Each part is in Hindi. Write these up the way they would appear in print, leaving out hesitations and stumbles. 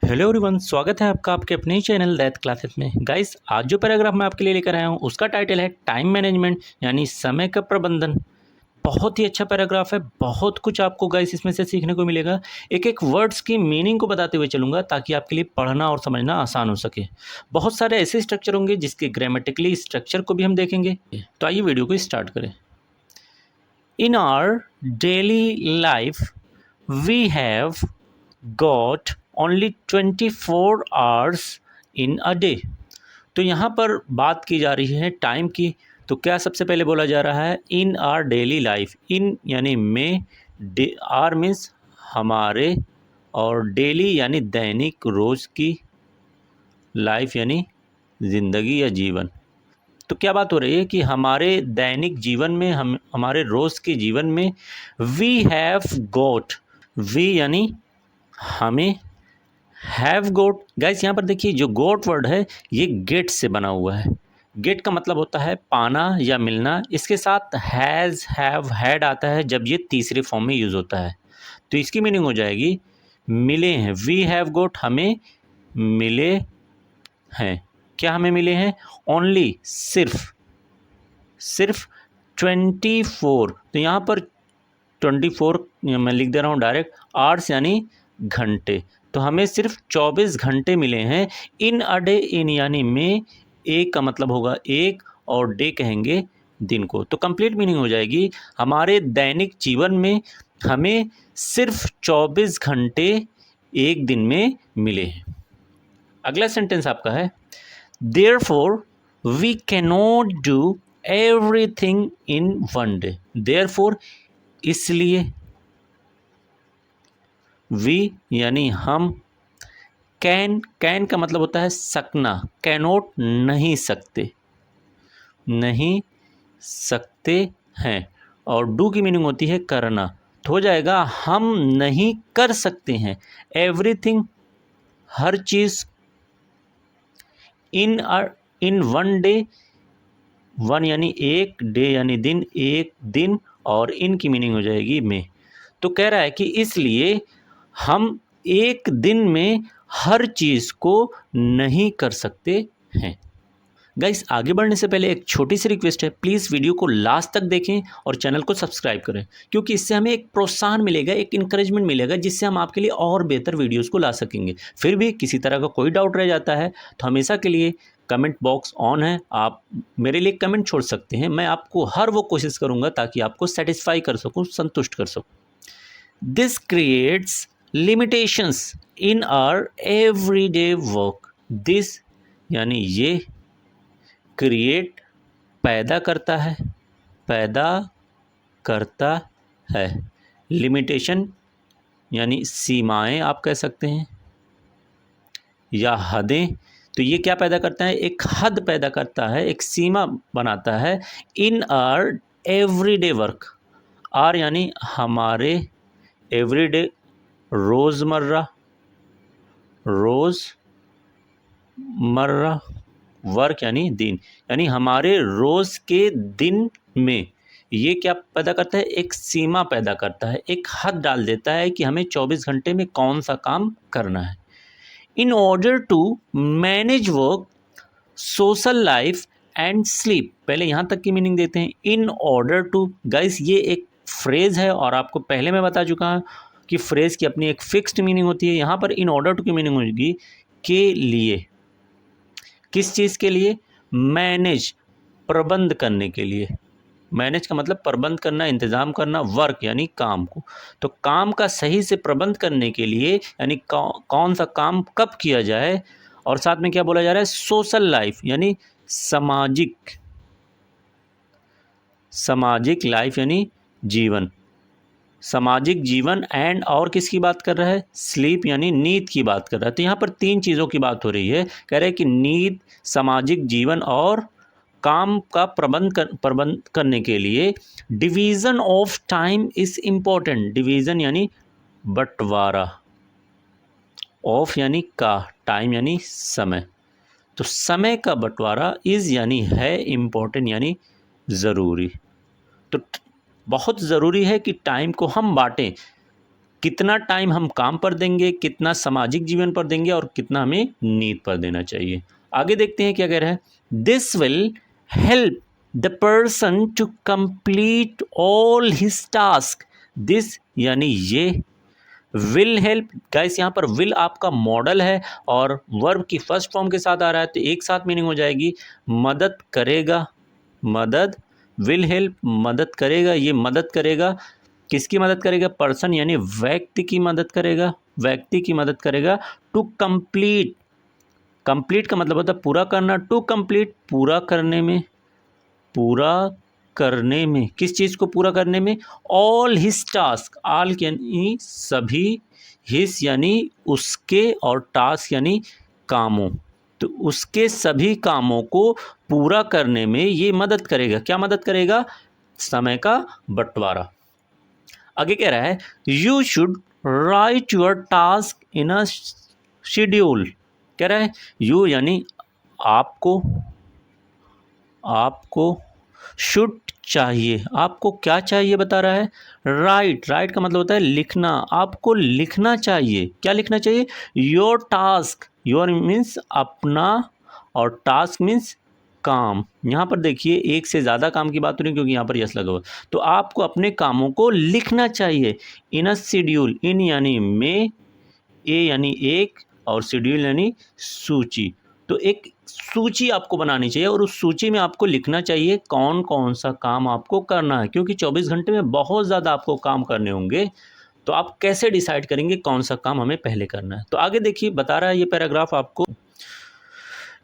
हेलो एवरीवन, स्वागत है आपका आपके अपने ही चैनल दैट क्लासेस में। गाइस, आज जो पैराग्राफ मैं आपके लिए लेकर आया हूँ उसका टाइटल है टाइम मैनेजमेंट यानी समय का प्रबंधन। बहुत ही अच्छा पैराग्राफ है, बहुत कुछ आपको गाइस इसमें से सीखने को मिलेगा। एक एक वर्ड्स की मीनिंग को बताते हुए चलूँगा ताकि आपके लिए पढ़ना और समझना आसान हो सके। बहुत सारे ऐसे स्ट्रक्चर होंगे जिसके ग्रामेटिकली स्ट्रक्चर को भी हम देखेंगे। तो आइए वीडियो को स्टार्ट करें। In our daily life we have got only 24 hours in a day. तो यहाँ पर बात की जा रही है टाइम की। तो क्या सबसे पहले बोला जा रहा है इन आर डेली लाइफ। इन यानी में, आर मीन्स हमारे, और डेली यानी दैनिक रोज की, लाइफ यानी ज़िंदगी या जीवन। तो क्या बात हो रही है कि हमारे दैनिक जीवन में, हमारे रोज़ के जीवन में वी हैव गॉट, वी यानी हमें, हैव गोट। गाइस यहाँ पर देखिए जो गोट वर्ड है ये गेट से बना हुआ है। गेट का मतलब होता है पाना या मिलना। इसके साथ हैज़, हैव, हैड आता है जब ये तीसरे फॉर्म में यूज़ होता है। तो इसकी मीनिंग हो जाएगी मिले हैं। वी हैव गोट, हमें मिले हैं। क्या हमें मिले हैं? ओनली, सिर्फ 24। तो यहाँ पर 24 मैं लिख दे रहा हूँ डायरेक्ट, आवर्स यानी घंटे। तो हमें सिर्फ 24 घंटे मिले हैं। इन अ डे, इन यानी में, एक का मतलब होगा एक, और डे कहेंगे दिन को। तो कंप्लीट मीनिंग हो जाएगी हमारे दैनिक जीवन में हमें सिर्फ 24 घंटे एक दिन में मिले हैं। अगला सेंटेंस आपका है therefore we cannot do everything in one day. Therefore इसलिए, वी यानी हम, कैन का मतलब होता है सकना, कैनोट नहीं सकते, नहीं सकते हैं, और डू की मीनिंग होती है करना। तो हो जाएगा हम नहीं कर सकते हैं एवरीथिंग, हर चीज़, इन वन डे, वन यानी एक, डे यानी दिन, एक दिन, और इन की मीनिंग हो जाएगी में। तो कह रहा है कि इसलिए हम एक दिन में हर चीज़ को नहीं कर सकते हैं। गाइस, आगे बढ़ने से पहले एक छोटी सी रिक्वेस्ट है, प्लीज़ वीडियो को लास्ट तक देखें और चैनल को सब्सक्राइब करें, क्योंकि इससे हमें एक प्रोत्साहन मिलेगा, एक इंकरेजमेंट मिलेगा, जिससे हम आपके लिए और बेहतर वीडियोस को ला सकेंगे। फिर भी किसी तरह का कोई डाउट रह जाता है तो हमेशा के लिए कमेंट बॉक्स ऑन है, आप मेरे लिए कमेंट छोड़ सकते हैं। मैं आपको हर वो कोशिश करूँगा ताकि आपको सेटिस्फाई कर सकूँ, संतुष्ट कर सकूँ। This creates limitations in our everyday work. This यानी ये, क्रिएट पैदा करता है, पैदा करता है, लिमिटेशन यानी सीमाएं आप कह सकते हैं, या हदें। तो ये क्या पैदा करता है? एक हद पैदा करता है, एक सीमा बनाता है। In our everyday work, our यानी हमारे, एवरीडे रोज़मर्रा, रोज़मर्रा, वर्क यानी दिन, यानी हमारे रोज़ के दिन में ये क्या पैदा करता है? एक सीमा पैदा करता है, एक हद डाल देता है कि हमें 24 घंटे में कौन सा काम करना है। In order to manage work, social life and sleep. पहले यहाँ तक की मीनिंग देते हैं। इन ऑर्डर टू, गाइस ये एक फ्रेज़ है और आपको पहले मैं बता चुका हूँ कि फ्रेज़ की अपनी एक फिक्स्ड मीनिंग होती है। यहाँ पर इन ऑर्डर टू की मीनिंग होगी के लिए। किस चीज़ के लिए? मैनेज, प्रबंध करने के लिए। मैनेज का मतलब प्रबंध करना, इंतज़ाम करना, वर्क यानी काम को। तो काम का सही से प्रबंध करने के लिए यानी कौन सा काम कब किया जाए, और साथ में क्या बोला जा रहा है? सोशल लाइफ यानी सामाजिक लाइफ यानी जीवन, सामाजिक जीवन, एंड और किसकी बात कर रहा है? स्लीप यानी नींद की बात कर रहा है। तो यहाँ पर तीन चीज़ों की बात हो रही है। कह रहे हैं कि नींद, सामाजिक जीवन और काम का प्रबंध करने के लिए division of time is important. Division यानी बंटवारा, ऑफ यानी का, टाइम यानी समय। तो समय का बंटवारा, इज़ यानी है, इम्पोर्टेंट यानी ज़रूरी। तो बहुत ज़रूरी है कि टाइम को हम बाँटें। कितना टाइम हम काम पर देंगे, कितना सामाजिक जीवन पर देंगे और कितना हमें नींद पर देना चाहिए। आगे देखते हैं क्या कह रहा है। This will help the person to complete all his task. This यानी ये, विल हेल्प, गाइस यहाँ पर विल आपका मॉडल है और वर्ब की फर्स्ट फॉर्म के साथ आ रहा है, तो एक साथ मीनिंग हो जाएगी मदद करेगा। मदद, विल हेल्प मदद करेगा, ये मदद करेगा, किसकी मदद करेगा, पर्सन यानी व्यक्ति की मदद करेगा, व्यक्ति की मदद करेगा टू कंप्लीट। कंप्लीट का मतलब होता है पूरा करना, टू कंप्लीट पूरा करने में, पूरा करने में, किस चीज़ को पूरा करने में, ऑल हिज टास्क, ऑल यानी सभी, हिज यानी उसके और टास्क यानी कामों, तो उसके सभी कामों को पूरा करने में ये मदद करेगा। क्या मदद करेगा, समय का बंटवारा। आगे कह रहा है you should write your task in a schedule. कह रहा है यू यानी आपको, आपको शुड चाहिए, आपको क्या चाहिए बता रहा है, राइट, राइट का मतलब होता है लिखना, आपको लिखना चाहिए। क्या लिखना चाहिए, योर टास्क, योर मीन्स अपना और टास्क मीन्स काम। यहाँ पर देखिए एक से ज़्यादा काम की बात हो रही है क्योंकि यहाँ पर यस लगा हुआ, तो आपको अपने कामों को लिखना चाहिए इन अ शेड्यूल, इन यानी में, ए यानी एक और शेड्यूल यानी सूची, तो एक सूची आपको बनानी चाहिए और उस सूची में आपको लिखना चाहिए कौन कौन सा काम आपको करना है, क्योंकि 24 घंटे में बहुत ज़्यादा आपको काम करने होंगे, तो आप कैसे डिसाइड करेंगे कौन सा काम हमें पहले करना है। तो आगे देखिए बता रहा है ये पैराग्राफ आपको,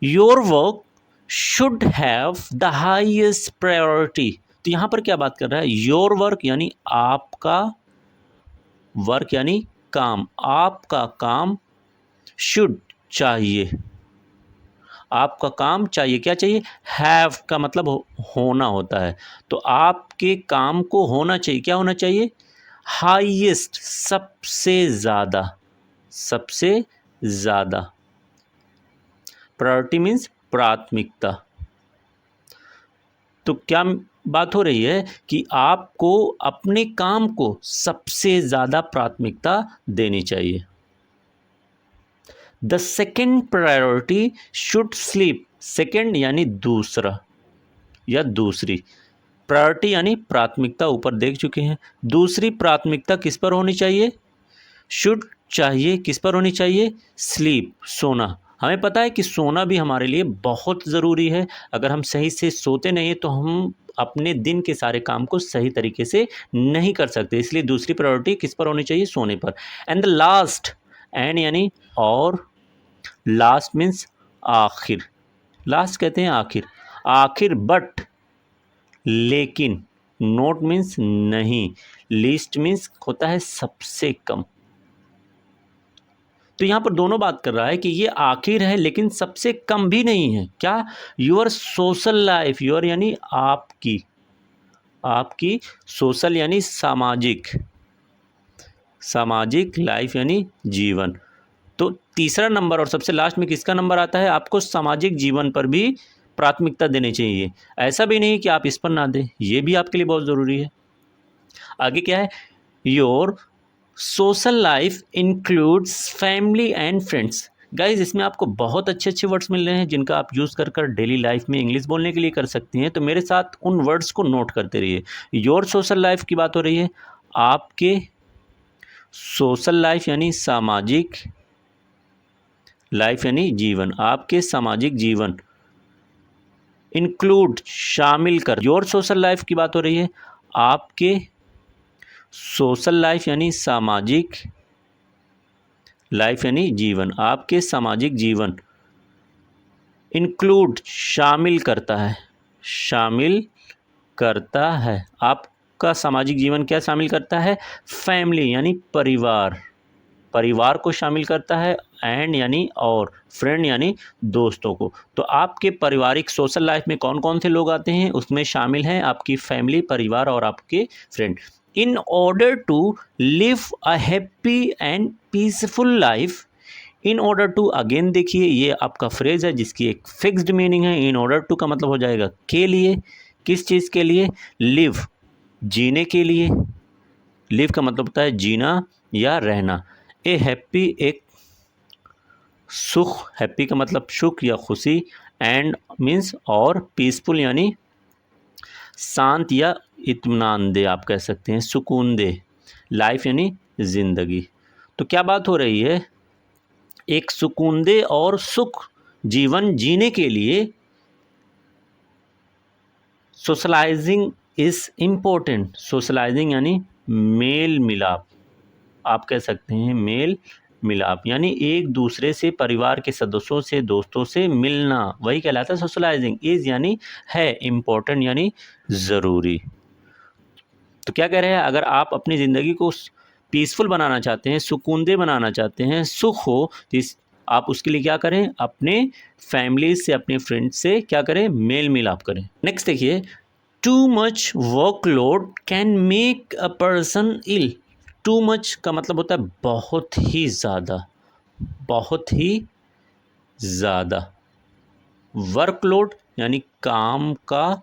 your work should have the highest priority. तो यहाँ पर क्या बात कर रहा है, योर वर्क यानी आपका, वर्क यानी काम, आपका काम, शुड चाहिए, आपका काम चाहिए, क्या चाहिए, हैव का मतलब होना होता है, तो आपके काम को होना चाहिए, क्या होना चाहिए, हाईएस्ट, सबसे ज़्यादा, सबसे ज़्यादा, प्रायोरिटी मीन्स प्राथमिकता। तो क्या बात हो रही है कि आपको अपने काम को सबसे ज़्यादा प्राथमिकता देनी चाहिए। The second priority should sleep, second यानी दूसरा या दूसरी, प्रायोरिटी यानी प्राथमिकता ऊपर देख चुके हैं, दूसरी प्राथमिकता किस पर होनी चाहिए, शुड चाहिए, किस पर होनी चाहिए, स्लीप, सोना। हमें पता है कि सोना भी हमारे लिए बहुत ज़रूरी है, अगर हम सही से सोते नहीं हैं तो हम अपने दिन के सारे काम को सही तरीके से नहीं कर सकते, इसलिए दूसरी प्रायोरिटी किस पर होनी चाहिए, सोने पर। एंड द लास्ट, एंड यानी और, लास्ट मीन्स आखिर, लास्ट कहते हैं आखिर, आखिर, बट लेकिन, नोट मीन्स नहीं, लीस्ट मीन्स होता है सबसे कम। तो यहाँ पर दोनों बात कर रहा है कि ये आखिर है लेकिन सबसे कम भी नहीं है। क्या, योर सोशल लाइफ, योर यानी आपकी, आपकी, सोशल यानी सामाजिक, सामाजिक, लाइफ यानी जीवन, तो तीसरा नंबर और सबसे लास्ट में किसका नंबर आता है, आपको सामाजिक जीवन पर भी प्राथमिकता देनी चाहिए, ऐसा भी नहीं कि आप इस पर ना दें, ये भी आपके लिए बहुत ज़रूरी है। आगे क्या है, your social life includes family and friends. Guys इसमें आपको बहुत अच्छे अच्छे वर्ड्स मिल रहे हैं जिनका आप यूज़ कर कर डेली लाइफ में इंग्लिश बोलने के लिए कर सकती हैं, तो मेरे साथ उन वर्ड्स को नोट करते रहिए। योर सोशल लाइफ की बात हो रही है, आपके सोशल लाइफ यानी सामाजिक, लाइफ यानी जीवन, आपके सामाजिक जीवन, इंक्लूड शामिल कर, योर सोशल लाइफ की बात हो रही है, आपके सोशल लाइफ यानी सामाजिक, लाइफ यानी जीवन, आपके सामाजिक जीवन, इंक्लूड शामिल करता है, शामिल करता है, आपका सामाजिक जीवन क्या शामिल करता है, फैमिली यानी परिवार, परिवार को शामिल करता है, एंड यानी और, फ्रेंड यानी दोस्तों को। तो आपके पारिवारिक सोशल लाइफ में कौन कौन से लोग आते हैं, उसमें शामिल हैं आपकी फैमिली, परिवार और आपके friend. In order to live a happy and peaceful life, in order to, again देखिए ये आपका फ्रेज है जिसकी एक फिक्स्ड मीनिंग है, इन ऑर्डर टू का मतलब हो जाएगा के लिए, किस चीज़ के लिए, लिव, जीने के लिए, लिव का मतलब होता है जीना या रहना। ए हैप्पी एक सुख, हैप्पी का मतलब सुख या खुशी, एंड मीन्स और, पीसफुल यानी शांत या इत्मीनान दे, आप कह सकते हैं सुकून दे, लाइफ यानी ज़िंदगी। तो क्या बात हो रही है, एक सुकूनदेह और सुख जीवन जीने के लिए सोशलाइजिंग इज इम्पोर्टेंट। सोशलाइजिंग यानी मेल मिलाप, आप कह सकते हैं मेल मिलाप, यानी एक दूसरे से, परिवार के सदस्यों से, दोस्तों से मिलना, वही कहलाता है सोशलाइजिंग। इज यानी है, इम्पोर्टेंट यानी ज़रूरी। तो क्या कह रहे हैं, अगर आप अपनी ज़िंदगी को पीसफुल बनाना चाहते हैं, सुकूनदेह बनाना चाहते हैं, सुख हो, तो आप उसके लिए क्या करें, अपने फैमिली से, अपने फ्रेंड्स से क्या करें, मेल मिलाप करें। नेक्स्ट देखिए, too much workload can make a person ill. Too much का मतलब होता है बहुत ही ज़्यादा, बहुत ही ज़्यादा। वर्कलोड यानी काम का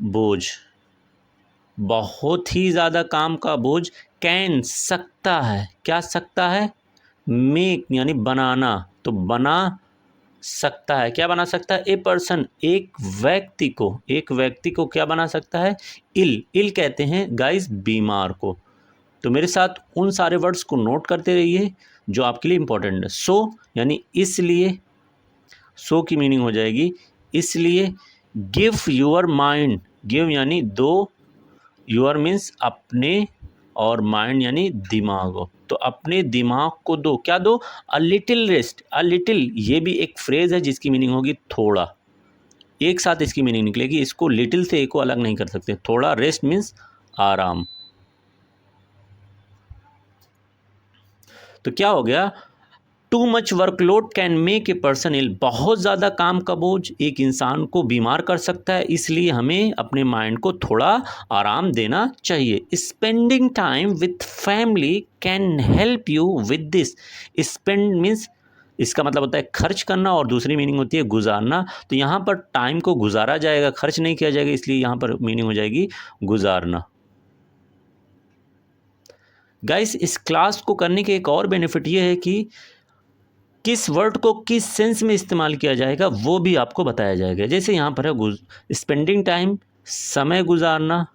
बोझ, बहुत ही ज़्यादा काम का बोझ, कैन सकता है, क्या सकता है, मेक यानी बनाना, तो बना सकता है, क्या बना सकता है, ए पर्सन एक व्यक्ति को, एक व्यक्ति को क्या बना सकता है, इल, इल कहते हैं गाइस बीमार को। तो मेरे साथ उन सारे वर्ड्स को नोट करते रहिए जो आपके लिए इंपॉर्टेंट है। सो यानी इसलिए, सो की मीनिंग हो जाएगी इसलिए। गिव योर माइंड, गिव यानी दो, योर मीन्स अपने, और माइंड यानी दिमाग हो, तो अपने दिमाग को दो, क्या दो, a little rest. A little ये भी एक फ्रेज है जिसकी मीनिंग होगी थोड़ा, एक साथ इसकी मीनिंग निकलेगी, इसको लिटिल से एक को अलग नहीं कर सकते। थोड़ा रेस्ट मीन्स आराम। तो क्या हो गया, too much workload can make a person ill, बहुत ज़्यादा काम का बोझ एक इंसान को बीमार कर सकता है, इसलिए हमें अपने माइंड को थोड़ा आराम देना चाहिए। Spending time with family can help you with this. Spend means इसका मतलब होता है खर्च करना, और दूसरी मीनिंग होती है गुजारना। तो यहाँ पर टाइम को गुजारा जाएगा, खर्च नहीं किया जाएगा, इसलिए यहाँ पर मीनिंग हो जाएगी गुजारना। गाइस, इस क्लास को करने के एक और बेनिफिट ये है कि किस वर्ड को किस सेंस में इस्तेमाल किया जाएगा वो भी आपको बताया जाएगा। जैसे यहाँ पर है स्पेंडिंग टाइम, समय गुजारना,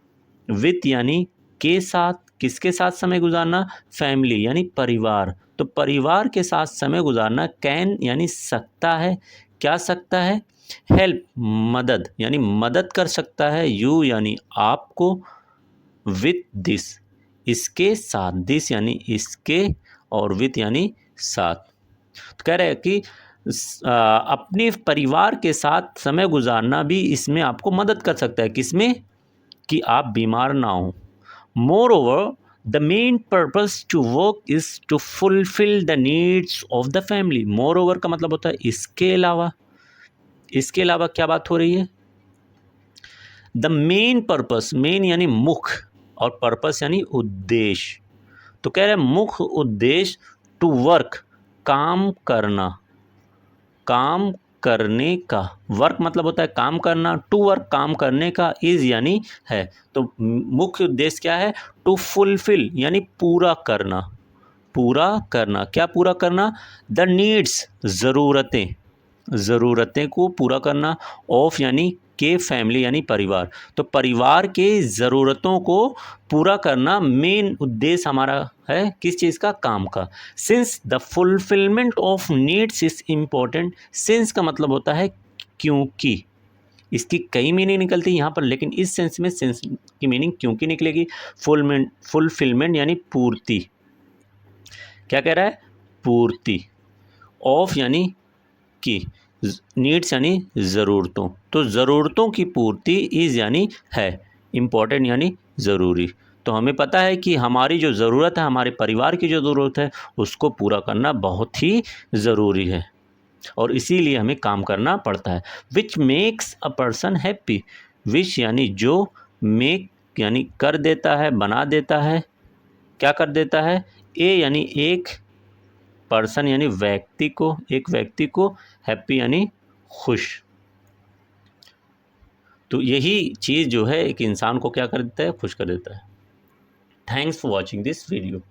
विथ यानी के साथ, किसके साथ समय गुजारना, फैमिली यानी परिवार, तो परिवार के साथ समय गुजारना। कैन यानी सकता है, क्या सकता है, हेल्प मदद यानी मदद कर सकता है, यू यानी आपको, विथ दिस इसके साथ, दिस यानी इसके, और विथ यानी साथ। तो कह रहे हैं कि अपने परिवार के साथ समय गुजारना भी इसमें आपको मदद कर सकता है, किसमें, कि आप बीमार ना हो। Moreover the main purpose to work is to fulfil the needs of the family. Moreover का मतलब होता है इसके अलावा, इसके अलावा क्या बात हो रही है, द मेन पर्पस, मेन यानी मुख्य, और पर्पस यानी उद्देश्य। तो कह रहे हैं मुख्य उद्देश्य टू वर्क काम करना, काम करने का, वर्क मतलब होता है काम करना, टू वर्क काम करने का, इज यानी है। तो मुख्य उद्देश्य क्या है, टू फुलफिल यानी पूरा करना, पूरा करना, क्या पूरा करना, द नीड्स ज़रूरतें, ज़रूरतें को पूरा करना, ऑफ यानी के, फैमिली यानी परिवार, तो परिवार के ज़रूरतों को पूरा करना मेन उद्देश्य हमारा है, किस चीज़ का, काम का। Since the fulfilment of needs is important. Since का मतलब होता है क्योंकि, इसकी कई मीनिंग निकलती है यहाँ पर, लेकिन इस सेंस में सेंस की मीनिंग क्योंकि निकलेगी। फुलफिलमेंट यानी पूर्ति, क्या कह रहा है, पूर्ति, ऑफ यानी की, नीड्स यानी ज़रूरतों, तो ज़रूरतों की पूर्ति, इज़ यानी है, इम्पोर्टेंट यानी ज़रूरी। तो हमें पता है कि हमारी जो ज़रूरत है, हमारे परिवार की जो ज़रूरत है, उसको पूरा करना बहुत ही ज़रूरी है, और इसीलिए हमें काम करना पड़ता है। Which makes a person happy, which यानी जो, मेक यानी कर देता है, बना देता है, क्या कर देता है, ए यानी एक, पर्सन यानी व्यक्ति को, एक व्यक्ति को, हैप्पी यानी खुश। तो यही चीज़ जो है एक इंसान को क्या कर देता है, खुश कर देता है। Thanks for watching this video.